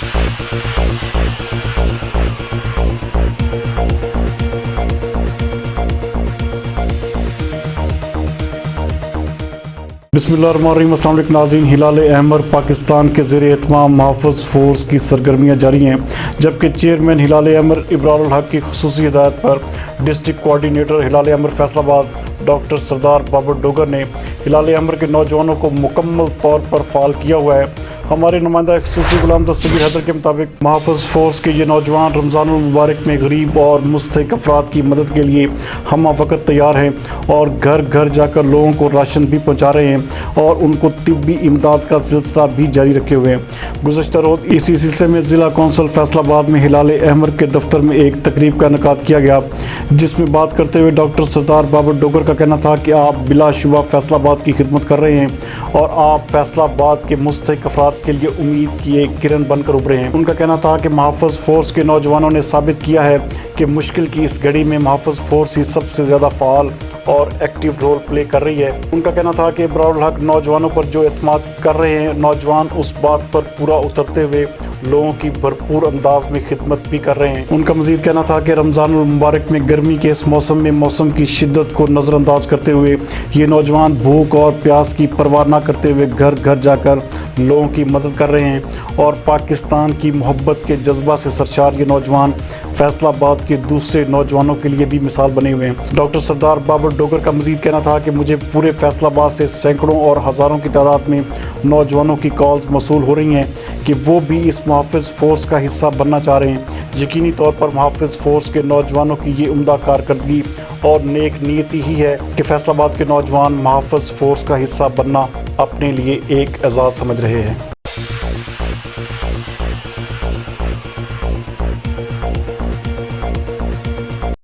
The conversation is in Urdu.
بسم اللہ الرحمن الرحیم۔ السلام علیکم ناظرین۔ ہلال احمر پاکستان کے زیر اھتمام محافظ فورس کی سرگرمیاں جاری ہیں، جبکہ چیئرمین ہلال احمر ابرار کی خصوصی ہدایت پر ڈسٹرکٹ کوآرڈینیٹر ہلال احمر فیصل آباد ڈاکٹر سردار بابر ڈوگر نے ہلال احمر کے نوجوانوں کو مکمل طور پر فعال کیا ہوا ہے۔ ہمارے نمائندہ خصوصی غلام دستگیر حیدر کے مطابق محافظ فورس کے یہ نوجوان رمضان المبارک میں غریب اور مستحق افراد کی مدد کے لیے ہمہ وقت تیار ہیں اور گھر گھر جا کر لوگوں کو راشن بھی پہنچا رہے ہیں اور ان کو طبی امداد کا سلسلہ بھی جاری رکھے ہوئے ہیں۔ گزشتہ روز اسی سلسلے میں ضلع کونسل فیصل آباد میں ہلال احمر کے دفتر میں ایک تقریب کا انعقاد کیا گیا، جس میں بات کرتے ہوئے ڈاکٹر سردار بابر ڈوگر کا کہنا تھا کہ آپ بلا شبہ فیصل آباد کی خدمت کر رہے ہیں اور آپ فیصل آباد کے مستحق افراد کے لیے امید کی ایک کرن بن کر ابھرے ہیں۔ ان کا کہنا تھا کہ محافظ فورس کے نوجوانوں نے ثابت کیا ہے کہ مشکل کی اس گھڑی میں محافظ فورس ہی سب سے زیادہ فعال اور ایکٹیو رول پلے کر رہی ہے۔ ان کا کہنا تھا کہ ابرار الحق نوجوانوں پر جو اعتماد کر رہے ہیں، نوجوان اس بات پر پورا اترتے ہوئے لوگوں کی بھرپور انداز میں خدمت بھی کر رہے ہیں۔ ان کا مزید کہنا تھا کہ رمضان المبارک میں گرمی کے اس موسم میں موسم کی شدت کو نظر انداز کرتے ہوئے یہ نوجوان بھوک اور پیاس کی پرواہ نہ کرتے ہوئے گھر گھر جا کر لوگوں کی مدد کر رہے ہیں اور پاکستان کی محبت کے جذبہ سے سرشار یہ نوجوان فیصل آباد کے دوسرے نوجوانوں کے لیے بھی مثال بنے ہوئے ہیں۔ ڈاکٹر سردار بابر ڈوگر کا مزید کہنا تھا کہ مجھے پورے فیصل آباد سے سینکڑوں اور ہزاروں کی تعداد میں نوجوانوں کی کالز موصول ہو رہی ہیں کہ وہ بھی اس محافظ فورس کا حصہ بننا چاہ رہے ہیں۔ یقینی طور پر محافظ فورس کے نوجوانوں کی یہ عمدہ کارکردگی اور نیک نیتی ہی ہے کہ فیصل آباد کے نوجوان محافظ فورس کا حصہ بننا اپنے لیے ایک اعزاز سمجھ رہے ہیں۔